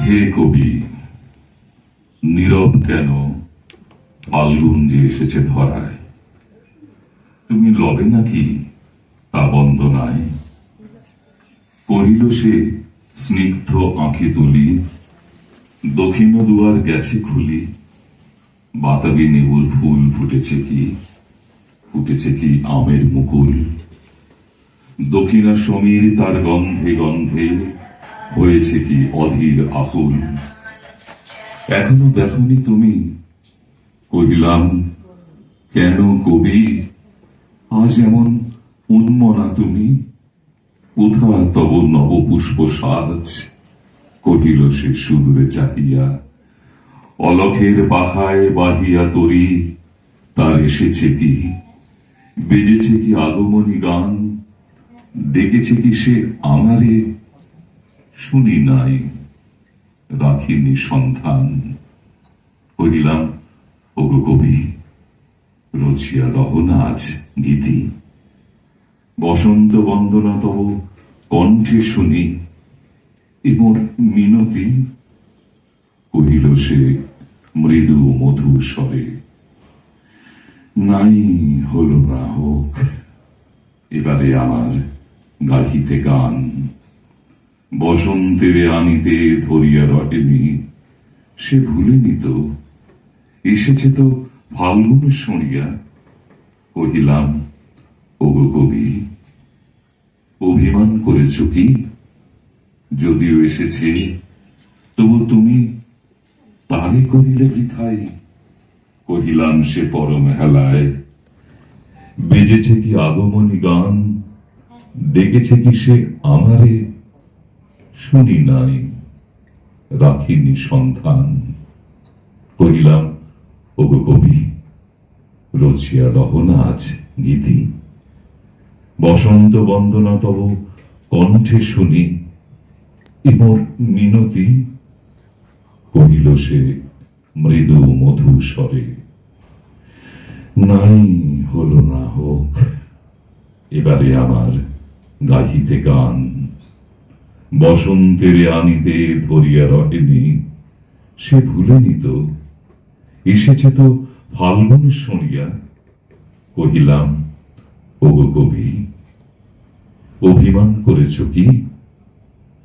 হে কবি, নীরব কেন? ফাল্গুন যে এসেছে ধরায়, তুমি লবে নাকি তা বন্দনায়? কহিল সে স্নিগ্ধ আঁখি তুলি, দক্ষিণ দুয়ার গেছে খুলি। বাতাবি নেবুর ফুল ফুটেছে কি আমের মুকুল। দক্ষিণা সমীর তার গন্ধে গন্ধে হয়েছে কি অধীর আকুল। এখনো দেখনি তুমি? কহিলাম, কেন কবি আজ এমন উন্মনা তুমি? কোথা তব নব পুষ্প সাজ? কহিল সে সুদূরে চাহিয়া, অলখের পাখায় বাহিয়া তরি তার এসেছে কি? বেজেছে কি আগমনী গান? ডেকেছে কি সে আমারে? শুনি নাই, রাখিনি সন্ধান। কহিলাম, ওগো কবি, রচিয়া রহনা আজ গীতি। বসন্ত বন্দনা তব কণ্ঠে শুনি, এমন মিনতি। কহিল সে মৃদু মধু স্বরে, নাই হল না হোক এবারে আমার গাহিতে গান। বসন্তের আনিতে ধরিয়া রটেনি, সে ভুলেনি তো, এসেছে তো ফাল্গুন শুনিয়া। কহিলাম, ওগো কবি, অভিমান করেছ কি? যদিও এসেছে তবু তুমি তারে করিলে বৃথাই। কহিলাম, সে পরম হেলায় বেজেছে কি আগমনী গান? ডেকেছে কি সে আমারে? শুনি নাই, রাখিনি সন্ধান। কহিলাম, ওগো কবি, রচিয়া রহনা আজ গীতি। বসন্ত বন্দনা তব কণ্ঠে শুনি, এমন মিনতি। কহিল সে মৃদু মধু স্বরে, নাই হল না হোক এবারে আমার গাহিতে গান। বসন্তের আনিতে ধরিয়া রহেনি, সে ভুলেনি তো, এসেছে তো ফাল্গুন শুনিয়া। কহিলাম, ওগো কবি, অভিমান করেছ কি?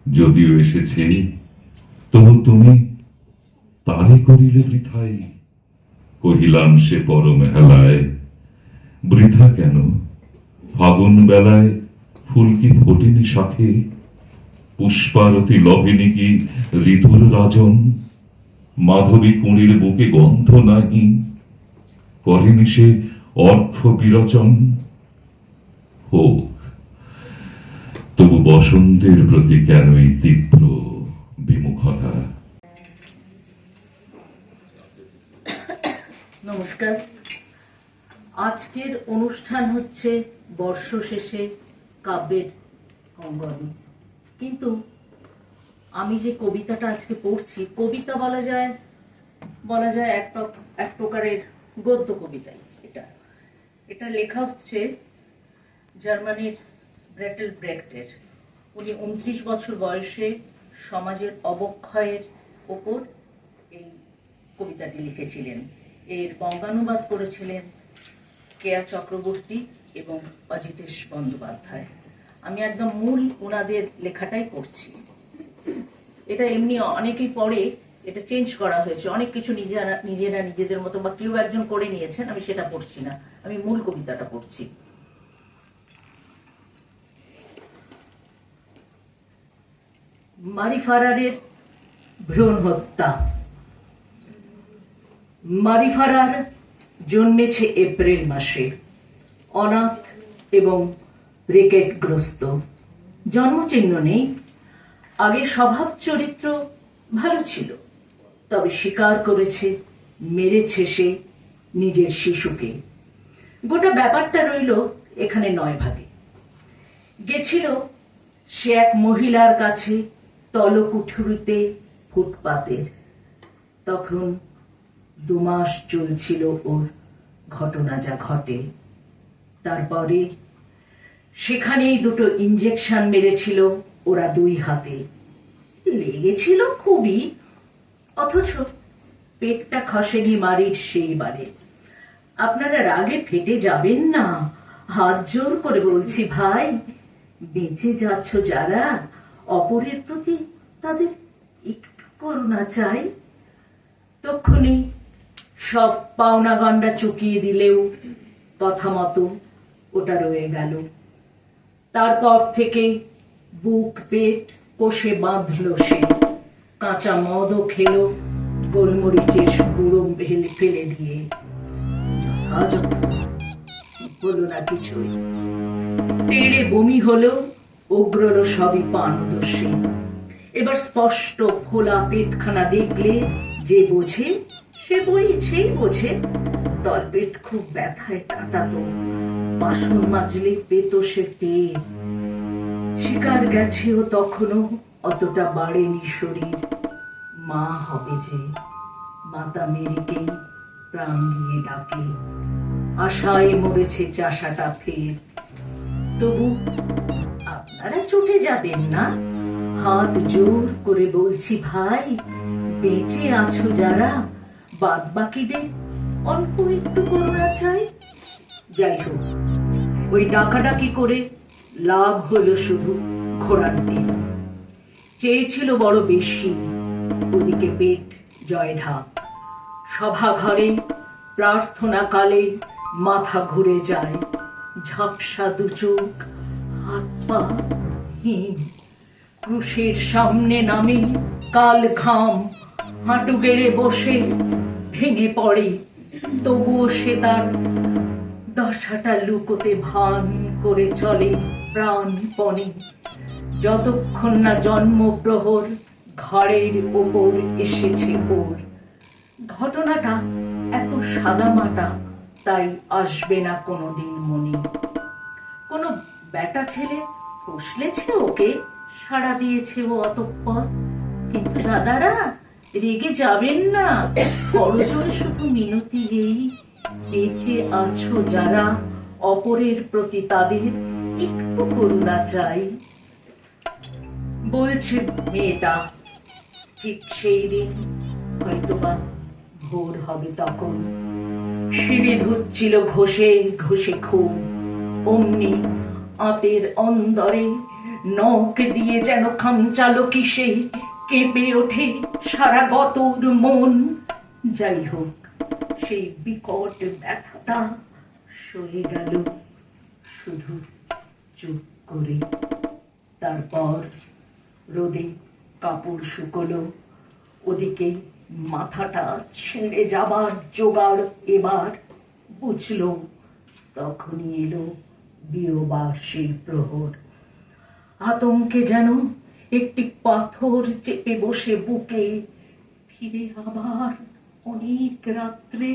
যদিও এসেছে তবু তুমি তারে করিলে বৃথাই। কহিলাম, সে পরম হেলায় বৃথা কেন? ফাগুন বেলায় ফুল কি ফোটেনি শাখে? পুষ্পারতি লভেনি কি ঋতুর রাজন? মাধবী কুঁড়ির বুকে গন্ধ নাহি, করেনি সে অর্থ বিরচন? হোক, তবু বসন্তের প্রতি কেন এই তীব্র বিমুখতা? নমস্কার। আজকের অনুষ্ঠান হচ্ছে বর্ষ শেষে কাব্যের অঙ্গন। কিন্তু আমি যে কবিতাটা আজকে পড়ছি, কবিতা বলা যায় এক প্রকারের গদ্য কবিতাই। এটা লেখা হচ্ছে জার্মানির ব্রেটেল ব্রেক্টের। উনি 29 বছর বয়সে সমাজের অবক্ষয়ের ওপর এই কবিতাটি লিখেছিলেন। এর বঙ্গানুবাদ করেছিলেন কেয়া চক্রবর্তী এবং অজিতেশ বন্দ্যোপাধ্যায়। আমি একদম মূল ওনাদের লেখাটাই পড়ছি। এটা এমনি অনেকেই পড়ে, এটা চেঞ্জ করা হয়েছে, অনেক কিছু নিজেরা নিজেদের মতো বা কেউ একজন করে নিয়েছেন। আমি সেটা পড়ছি না, আমি মূল কবিতাটা পড়ছি। মারি ফারারের ভ্রূণ হত্যা। মারি ফারার জন্মেছে এপ্রিল মাসে, অনাথ এবং রিকেটগ্রস্ত। জন্মচিহ্ন নেই। আগে স্বভাব চরিত্র ভালো ছিল, তবে স্বীকার করেছে মেরেছে সে নিজের শিশুকে। গোটা ব্যাপারটা রইল এখানে 9 ভাগে। গেছিল সে এক মহিলার কাছে তলকুঠুরিতে ফুটপাতের। তখন 2 মাস চলছিল ওর ঘটনা যা ঘটে। তারপরে সেখানেই 2টো ইঞ্জেকশন মেরেছিল ওরা 2 হাতে। লেগেছিল খুবই, অথচ পেটটা খসেনি মারির সেইবারে। আপনারা রাগে ফেটে যাবেন না, হাত জোর করে বলছি ভাই, বেঁচে যাচ্ছ যারা, অপরের প্রতি তাদের একটু করুণা চাই। তক্ষুনি সব পাওনা গন্ডা চুকিয়ে দিলেও কথা মতো ওটা রয়ে গেল। তারপর থেকে বুক পেট কষে বাঁধল সে, কাঁচা মদও খেলো গোলমরিচের গুঁড়ো ফেলে দিয়ে। যথাযথ হলো না কিছুই, তেড়ে বমি হলো, উগ্রর সবই পানদোষী। এবার স্পষ্ট খোলা পেটখানা দেখলে যে বোঝে সেই বোঝে তলপেট খুব ব্যথায় কাটাতো, বাসন মাজলে পেত সে টের। শিকার গেছেও তখনও অতটা বাড়েনি শরীর, মা হবে যে, মাতা মেরিকেই প্রাণ দিয়ে ডাকে, আশায় মরেছে চাষাটা ফের। তবু আপনারা চটে যাবেন না, হাত জোর করে বলছি ভাই, বেঁচে আছো যারা, বাদ বাকিদের অল্প একটু করুণা চাই। যাই হোক, ওই ডাকাডাকি করে লাভ হলো শুধু ঘোড়ার দিন। চেয়েছিল বড় বেশি, ওদিকে পেট জয়ঢাক। সভা ঘরে প্রার্থনা কালে মাথা ঘুরে যায়, ঝাপসা দু চোখ, হাত পা হিম। ক্রুশের সামনে নামে কাল ঘাম, হাঁটু গেড়ে বসে ভেঙে পড়ে, তবুও সে তার দশাটা লুকোতে ভান করে চলে প্রাণপণে, যতক্ষণ না জন্মপ্রহর ঘাড়ের ওপর এসেছে ওর। ঘটনাটা এত সাদামাটা, তাই আসবে না কোনোদিন মনে। কোনো বেটা ছেলে ফুসলেছে ওকে, সাড়া দিয়েছে ও অতঃপর। কিন্তু দাদারা রেগে যাবেন না, করজোড়ে শুধু মিনতি এই, বেঁচে আছো যারা, অপরের প্রতি তাদের একটু করুণা চাই। বলছে মেয়েটা। ঠিক সেই দিন হয়তোবা ভোর হবে তখন, সিঁড়ি ধুচ্ছিল ঘষে ঘষে খুব, অমনি আতের অন্দরে নখ দিয়ে যেন খামচালো কিসে, কেঁপে ওঠে সারা গতর মন। যাই হোক, সেই বিকট ব্যথাটা সয়ে গেল শুধু চুপ করে। তারপর রোদে কাপড় শুকলো, ওদিকে মাথাটা ছেড়ে যাবার জোগাড় এবার বুঝলো। তখনই এলো বিয়োবাসীর প্রহর। আতঙ্কে যেন একটি পাথর চেপে বসে বুকে, ফিরে আবার অনেক রাত্রে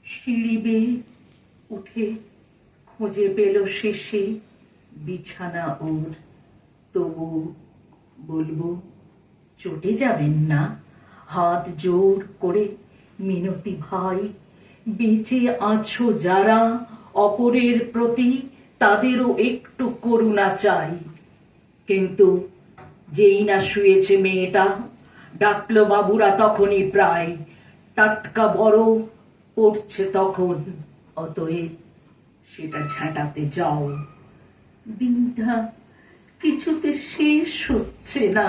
সিঁড়ি বেয়ে উঠে খুঁজে পেল শেষে বিছানা ওর। তবু বলবো, চটে যাবেন না, হাত জোর করে মিনতি ভাই, বেঁচে আছো যারা, অপরের প্রতি তাদেরও একটু করুণা চাই। কিন্তু যেই না শুয়েছে মেয়েটা, ডাকলো বাবুরা তখনই প্রায়, টাটকা বড় পড়ছে তখন, অতএব সেটা ঝাঁটাতে যাও। দিনটা কিছুতে শেষ হচ্ছে না,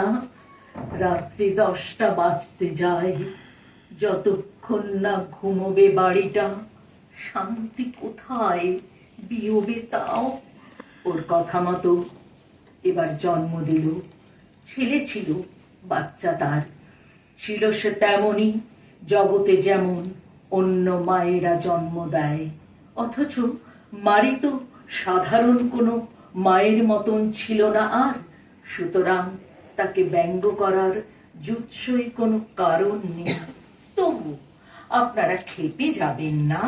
রাত্রি 10টা বাজতে যায়, যতক্ষণ না ঘুমোবে বাড়িটা, শান্তি কোথায় বিয়োবে তাও। ওর কথা মতো এবার জন্ম দিল, ছেলে ছিল, বাচ্চা তার ছিল সে তেমনই, জগতে যেমন অন্য মায়েরা জন্ম দেয়। অথচ মারি তো সাধারণ কোনো মায়ের মতন ছিল না আর, সুতরাং তাকে ব্যঙ্গ করার যুৎসই কোনো কারণ নেই। তবু আপনারা খেপে যাবেন না,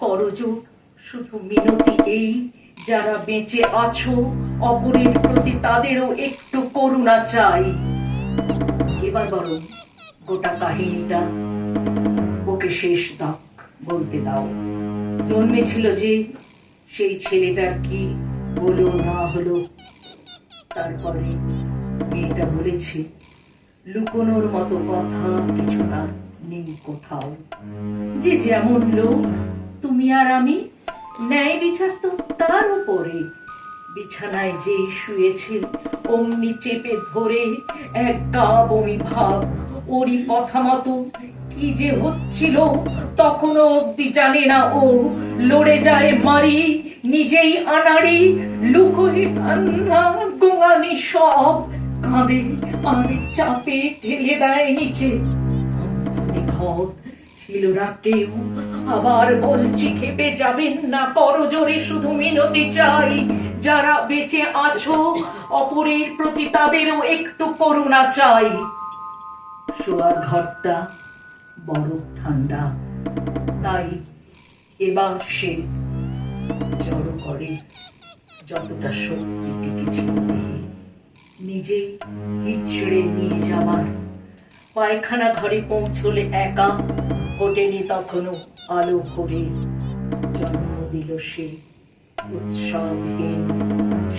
করজোড় শুধু মিনতি এই, যারা বেঁচে আছো, অপরের প্রতি তাদেরও একটু করুণা চাই। এবার বরং গোটা কাহিনীটা ওকে শেষ দাক বলতে দাও। জন্মেছিল যে, সেই ছেলেটার কি হলো না হলো। তারপরে মেয়েটা বলেছে, লুকোনোর মতো কথা কিছু তার নেই কোথাও। যে যেমন লোক তুমি আর আমি, ন্যায় বিচার তো তার উপরে। বিছানায় যে শুয়েছে অমনি চেপে ধরে এক গা বমি ভাব। ওরই কথা মতো কি যে হচ্ছিল তখনও অব্দি জানে না ও। লড়ে যায় মারি, নিজেই আনাড়ি, লুকোয় কান্না গোঙানি সব। কাঁদে আর চাপে ঠেলে দেয় নিচে। ঘর ছিল না কেউ, আবার বলছি খেপে যাবেন না, করজোরে শুধু মিনতি চাই। যারা বেঁচে আছো অপরের প্রতি তাদেরও একটু করুণা চাই। শোয়ার ঘরটা বড় ঠান্ডা, তাই এবার সে জড়ো করে যতটা শক্তি টিকেছিল দেহে। নিজেই হিচড়ে নিয়ে যাওয়ার। পায়খানা ঘরে পৌঁছলে একা, ফোটেনি তখনো আলো ভরে। জন্ম দিল সে উৎসবহীন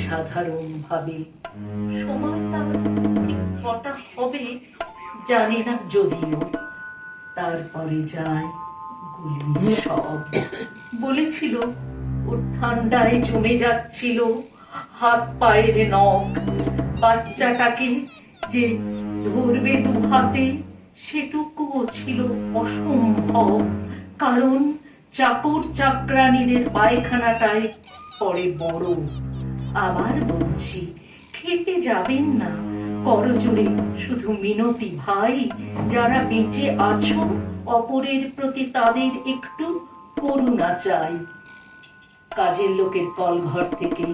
সাধারণ ভাবে। সময় তার ঠিক কটা হবে জানি না যদিও। তারপরে যায় গুলি সব। বলেছিল ও ঠান্ডায় জমে যাচ্ছিল হাত পায়ের নখ। বাচ্চাটাকে যে ধরবে দু হাতে সেটুকুও ছিল অসম্ভব। কারণ চাকর চাকরানীদের পায়খানাটায় পড়ে বড়। আবার বলছি খেপে যাবেন না, করজোরে শুধু মিনতি ভাই। যারা বেঁচে আছো অপরের প্রতি তাদের একটু করুণা চাই। কাজের লোকের কলঘর থেকে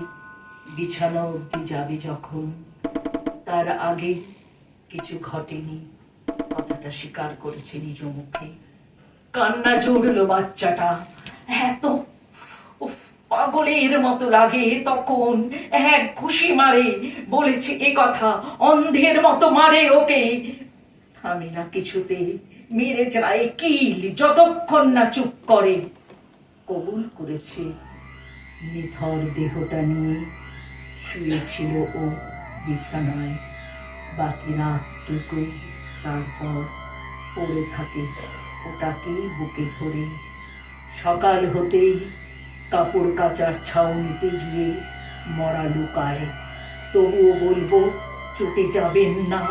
বিছানা অবধি যাবে যখন, তার আগে কিছু ঘটেনি কথাটা স্বীকার করেছে নিজ মুখে। কান্না জুড়লো বাচ্চাটা, এত উফ, পাগলের মতো লাগে তখন। এক ঘুষি মারে, বলেছে এ কথা, অন্ধের মতো মারে ওকে। থামে না কিছুতে, মেরে যায় কিল যতক্ষণ না চুপ করে। কবুল করেছে নিথর দেহটা নিয়ে শুয়েছিল ও বিছানায়। বাকি রাতটুকু তারপর পড়ে থাকে ওটাকেই বুকে ধরে। সকাল হতেই কাপড় কাচার ছাউনিতে গিয়ে মরা লুকায়। তবুও বলবো চটে যাবেন না,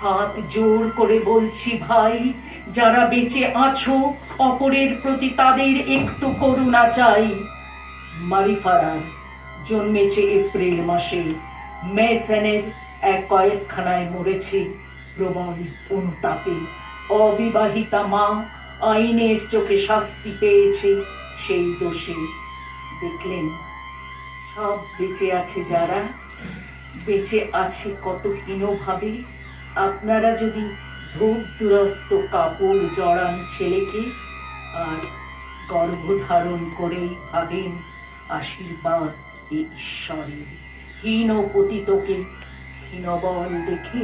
হাত জোর করে বলছি ভাই। যারা বেঁচে আছো অপরের প্রতি তাদের একটু করুণা চাই। মারিফারার জন্মেছে এপ্রিল মাসে। মেসেনের এক কয়েকখানায় মরেছে প্রবল অনুতাপে। অবিবাহিতা মা আইনের চোখে শাস্তি পেয়েছে সেই দোষে। দেখলেন সব বেঁচে আছে যারা, বেঁচে আছে কত হীনভাবে। আপনারা যদি ধূপ দুরস্ত কাপড় জড়ান ছেলেকে আর গর্ভধারণ করেই ভাবেন আশীর্বাদ এ ঈশ্বরের। হীন পতিতকে হীনবল দেখে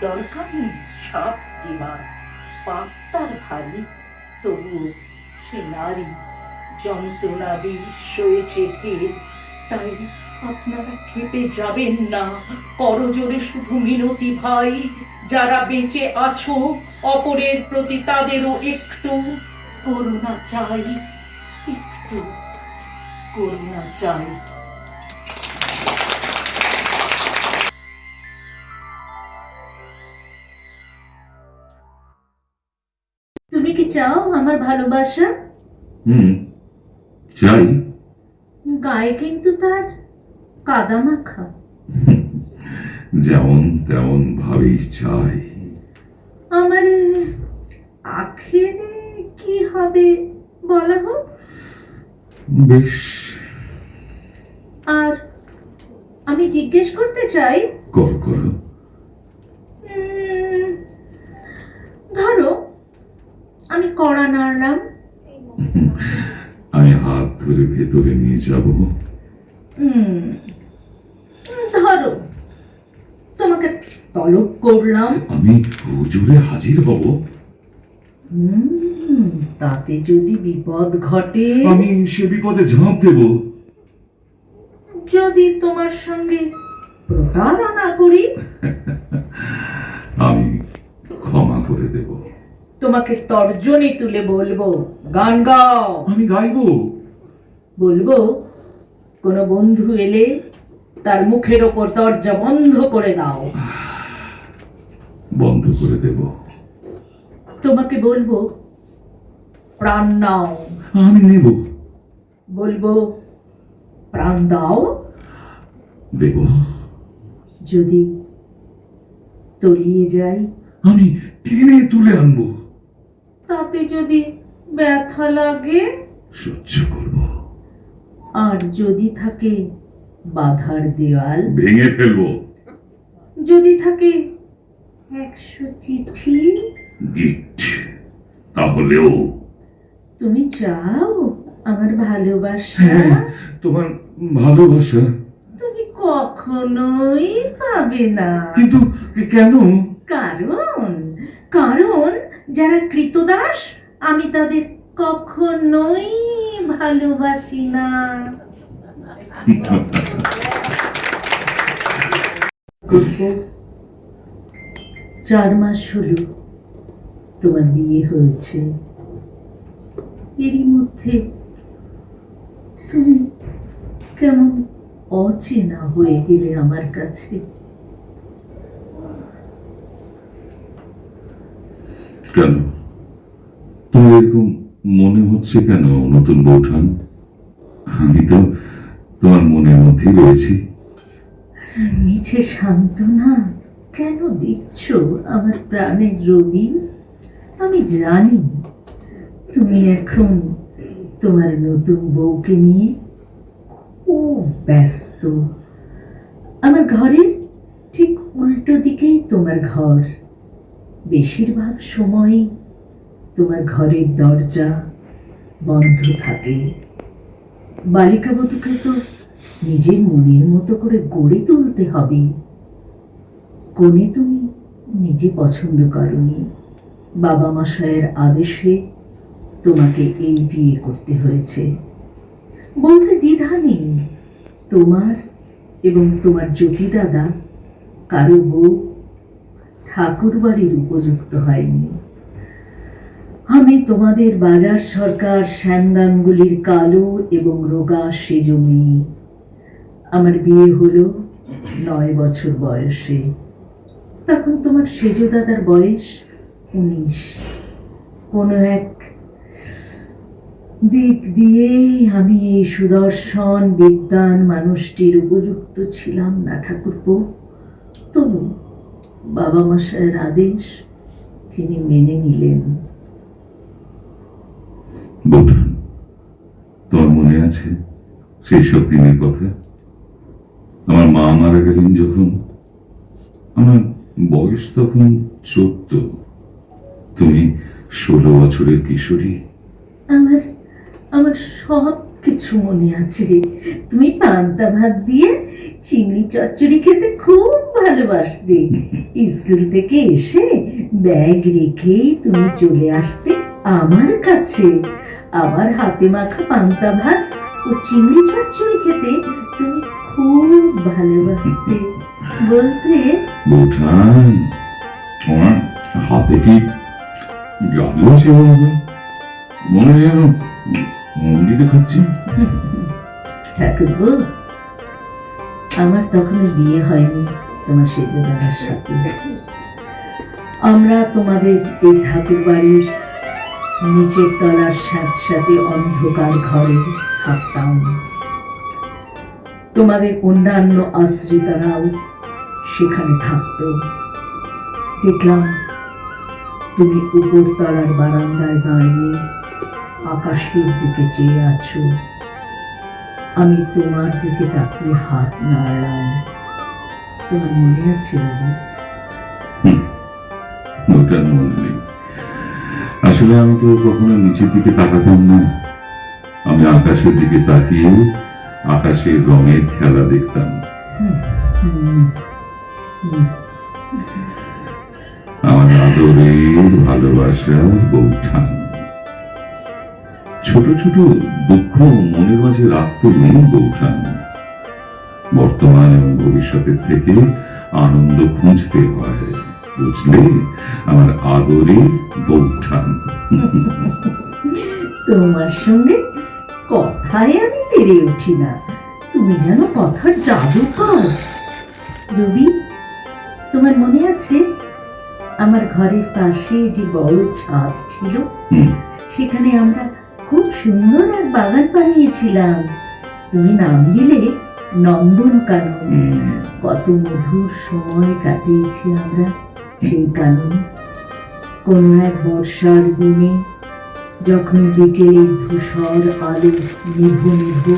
দরকার নেই সাপ দেবার। পাপ তার ভারী, তবুও সে নারী যন্ত্রণা সয়েছে ঢের। তাই আপনারা খেপে যাবেন না, করজোরে শুধু মিনতি ভাই। যারা বেঁচে আছো অপরের প্রতি তাদেরও একটু করুণা চাই, একটু করুণা চাই। তুমি কি চাও আমার ভালোবাসা? চাই। গায়ে কিন্তু তার কাদা মাখা। যেমন তেমন ভাবেই চাই। আমার আখেরে কি হবে বলা হোক। বেশ। আর আমি জিজ্ঞেস করতে চাই, করো। ধরো আমি কড়া নাড়লাম, আমি হাত ধরে ভেতরে নিয়ে যাব। ধরো তোমাকে তলব করলাম, আমি হুজুরে হাজির হব। তাতে যদি বিপদ ঘটে? আমি সে বিপদে ঝাঁপ দেব। যদি তোমার সঙ্গে প্রতারণা করি? আমি করে দেব। তোমাকে তর্জনী তুলে বলবো গান গাও। আমি গাইবো। বলবো কোনো বন্ধু এলে তার মুখের ওপর দরজা বন্ধ করে দাও। বন্ধ করে দেব। তোমাকে বলবো প্রাণ নাও। আমি নেব। বলবো প্রাণ দাও। দেব। যদি তলিয়ে যাই, আমি টেনে তুলে আনবো। তাতে যদি ব্যথা লাগে, সহ্য করব। আর যদি থাকে বাধার দেওয়াল, ভেঙে ফেলবো। যদি থাকে 100 চিঠি, গিট তাহলেও। তুমি চাও আমার ভালোবাসা? হ্যাঁ, তোমার ভালোবাসা। তুমি কখনোই পাবে না। কিন্তু কেন? কারণ কারণ যারা কৃতদাস আমি তাদের কখনোই ভালোবাসি না। গল্প 4 মাস হলো তোমার বিয়ে হয়েছে। এরই মধ্যে তুমি কেমন অচেনা হয়ে গেলে আমার কাছে। কেন তোমার এরকম মনে হচ্ছে কেন নতুন বৌঠান? আমি তো তোমার মনের মধ্যেই রয়েছি। মিছে সান্ত্বনা কেন দিচ্ছ আমার প্রাণের রবি? আমি জানি তুমি এখন তোমার নতুন বউকে নিয়ে খুব ব্যস্ত। আমার ঘরের ঠিক উল্টো দিকেই তোমার ঘর। বেশিরভাগ সময় তোমার ঘরের দরজা বন্ধ থাকে। বালিকা বধূকে তো নিজের মনের মতো করে গড়ে তুলতে হবে। কোণে তুমি নিজে পছন্দ করনি, বাবা মশাইয়ের আদেশে তোমাকে এই বিয়ে করতে হয়েছে। বলতে দ্বিধা নেই, তোমার এবং তোমার জ্যোতি দাদা কারো বউ ঠাকুর বাড়ির উপযুক্ত হয়নি। আমি তোমাদের বাজার সরকার শ্যামগাঙ্গুলির কালো এবং রোগা সেজ মেয়ে। আমার বিয়ে হলো 9 বছর বয়সে। তখন তোমার সেজ দাদার বয়স 19। কোনো এক দিক দিয়ে আমি এই সুদর্শন বিদ্বান মানুষটির উপযুক্ত ছিলাম না ঠাকুরপো। তবু বাবা মশাইয়ের আদেশ তিনি মেনে নিলেন। বৌঠান, তোমার মনে আছে সেই সব দিনের কথা? আমার মা মারা গেলেন যখন, আমার বয়স তখন 14, তুমি 16 বছরের কিশোরী। আমার আমার সব কিছু মনে আছে। তুমি পান্তা ভাত দিয়ে চিংড়ি চচ্চড়ি খেতে খুব ভালোবাসতে। স্কুল থেকে এসে ব্যাগ রেখেই তুমি চলে আসতে আমার কাছে। আমার হাতে মাখা পান্তা ভাত ও চিংড়ি চচ্চড়ি খেতে তুমি খুব ভালোবাসতে। বলতে, বৌঠান, তোমার হাতে কি জাদু আছে বলো তো? মনে যেন অমৃত খাচ্ছি। ঠাকুরপো, আমার তখনও বিয়ে হয়নি তোমার সেজ দাদার সাথে। আমরা তোমাদের এই ঠাকুর বাড়ির নিচের তলার সাথে অন্ধকার ঘরে থাকতাম। তোমাদের অন্যান্য আশ্রিতারাও সেখানে থাকতো। দেখলাম তুমি উপর তলার বারান্দায় দাঁড়িয়ে আকাশের দিকে চেয়ে আছো। আমি তোমার দিকে তাকিয়ে হাত নাড়লাম। তোমার মনে আছে বাবু? ওটা মনে নেই। আসলে আমি তো কখনো নিচের দিকে তাকাতাম না। আমি আকাশের দিকে তাকিয়ে আকাশের রঙের খেলা দেখতাম। আমার আদরের ভালোবাসার বৌঠান, ছোট ছোট দুঃখ মনের মাঝে রাখতে নেই বৌঠান। বর্তমান এবং ভবিষ্যতের থেকে আনন্দ খুঁজতে হয় বুঝলে, আমার আদরের বৌঠান। তোমার সঙ্গে কথায় আমি পেরে উঠি না, তুমি যেন কথার জাদুকর। রবি, তোমার মনে আছে আমার ঘরের পাশে যে বড় ছাদ ছিল, হুম, সেখানে আমরা খুব সুন্দর এক বাগান বানিয়েছিলাম। তুমি নাম দিলে নন্দনকানন। হুম, কত মধুর সময় কাটিয়েছি আমরা সেই কানন। কোনো এক বর্ষার দিনে যখন বিকেলের ধূসর আলো নিভু নিভু,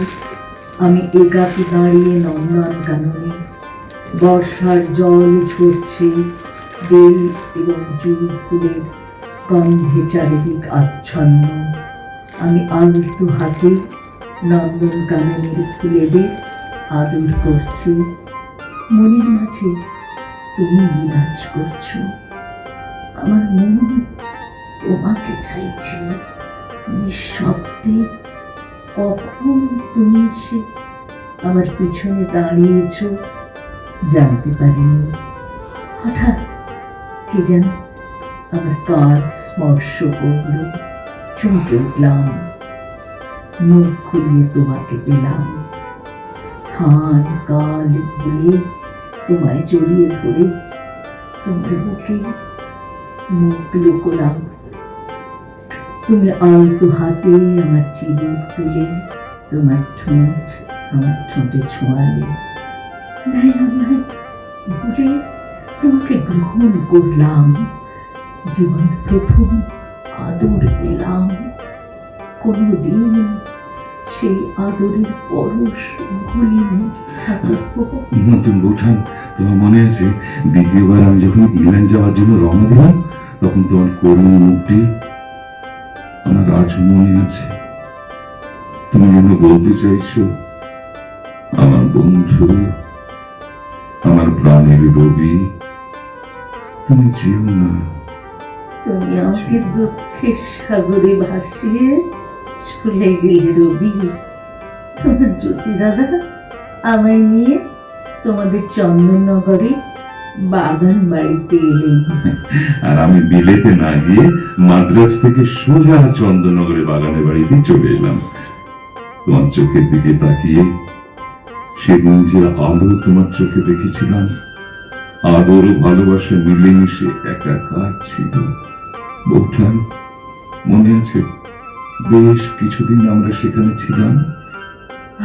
আমি একাকী দাঁড়িয়ে নন্দনকাননে। বর্ষার জল ঝরছে, বেল এবং জুঁই ফুলের গন্ধে চারিদিক আচ্ছন্ন। আমি আলতো হাতে নন্দনকাননের ফুলেদের আদর করছি। মনের মাঝে তুমি বিরাজ করছো। আমার মন তোমাকে চাইছে নিঃশব্দে। কখন তুমি এসে আমার পিছনে দাঁড়িয়েছ জানতে পারিনি। হঠাৎ কে যেন আমার কাঁধ স্পর্শ করল, চমকে উঠলাম। মুখ খুলিয়ে তোমাকে পেলাম। স্থান কাল ভুলে তোমায় জড়িয়ে ধরে তোমার বুকে মুখ লুকোলাম। তুমি আলতো হাতে আমার চিবুক তুলে তোমার ঠোঁট আমার ঠোঁটে ছোঁয়ালে। নাই অন্যায় ভুলে তোমাকে গ্রহণ করলাম। জীবন প্রথম আদর পেলাম। কোনদিন সেই আদরের পরশ ভুলিনি। নতুন বৌঠান, তোমার মনে আছে দ্বিতীয়বার আমি যখন ইংল্যান্ড যাওয়ার জন্য রওনা দিলাম, তখন তোমার করুণ মুখটি আমার আজও মনে আছে। তুমি যেন বলতে চাইছো, আমার বন্ধু, আমার প্রাণের রবি, তুমি যেও না। তুমি আমাকে দুঃখের সাগরে ভাসিয়ে চলে গেলে রবি। তোমার জ্যোতি দাদা আমায় নিয়ে তোমাদের চন্দননগরে বাগান বাড়িতে এলেন। আর আমি বিলেতে না গিয়ে মাদ্রাজ থেকে সোজা চন্দননগরে বাগানের বাড়িতে চলে এলাম। তোমার চোখের দিকে তাকিয়ে সেদিন যে আলো তোমার চোখে দেখেছিলাম, আদর ও ভালোবাসা মিলেমিশে একাকার ছিল। বৌঠান, মনে আছে বেশ কিছুদিন আমরা সেখানে ছিলাম।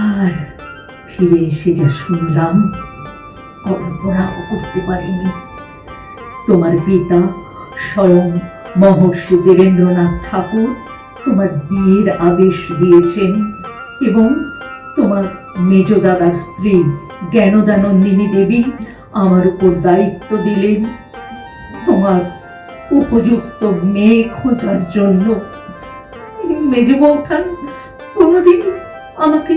আর ফিরে এসে যা শুনলাম কল্পনাও করতে পারিনি। তোমার পিতা স্বয়ং মহর্ষি দেবেন্দ্রনাথ ঠাকুর তোমার বিয়ের আদেশ দিয়েছেন এবং তোমার মেজ দাদার স্ত্রী জ্ঞানদানন্দিনী দেবী আমার উপর দায়িত্ব দিলেন তোমার উপযুক্ত মেয়ে খোঁজার জন্য। মেজ বৌঠান কোনোদিন আমাকে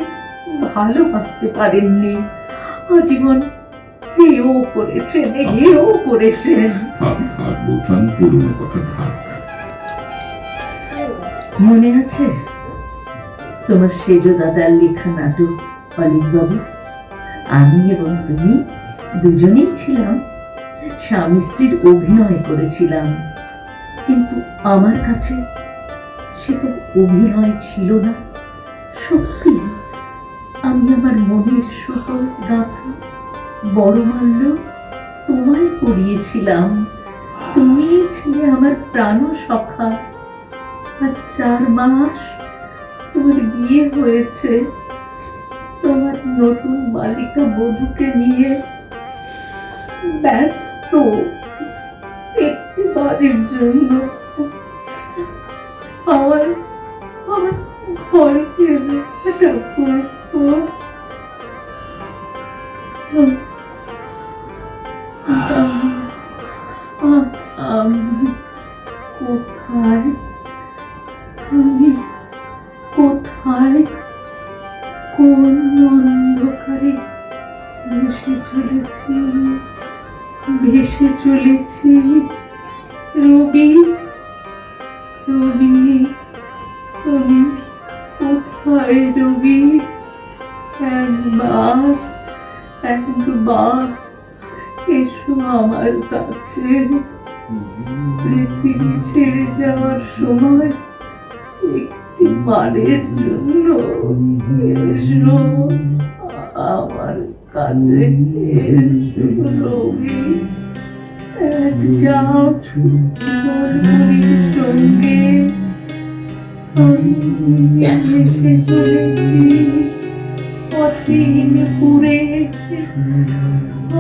ভালোবাসতে পারেননি, আজীবন হেও করেছেন, হেও করেছেন। থাক থাক বৌঠান, পুরনো কথা থাক। মনে আছে তোমার সেজ দাদার লেখা নাটক অলিকবাবু? আমি এবং তুমি দুজনেই ছিলাম, স্বামী স্ত্রীর অভিনয় করেছিলাম। কিন্তু আমার কাছে সে তো অভিনয় ছিল না, সত্যি আমি আমার মনের সুতোর গাথা বড়মাল্য তোমায় পড়িয়েছিলাম। তুমি ছিলে আমার প্রাণ সখা। আর 4 মাস তোমার বিয়ে হয়েছে। তোমার নতুন বালিকা বধূকে নিয়ে ব্যস্ত একটি বাড়ির জন্য আমার আমার ঘরে গেলে ঠাকুর আমি কোথায়, আমি কোথায়, কোন অন্ধকারে ভেসে চলেছি, ভেসে চলেছি। রবি, রবি, তুমি কোথায় রবি? একবার, একবার এসো আমার কাছে। পৃথিবী ছেড়ে যাওয়ার সময় একটি পালের জন্য এসো, আমার কাছে এসো রবি। এক ঝাঁক জলপরীর সঙ্গে আমি এসে চলেছি অসীম পুরে,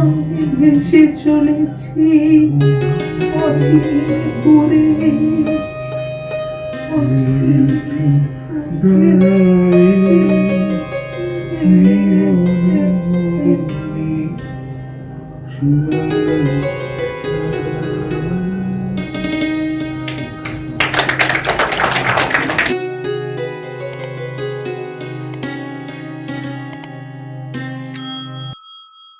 আমি ভেসে চলেছি অসীম পুরে।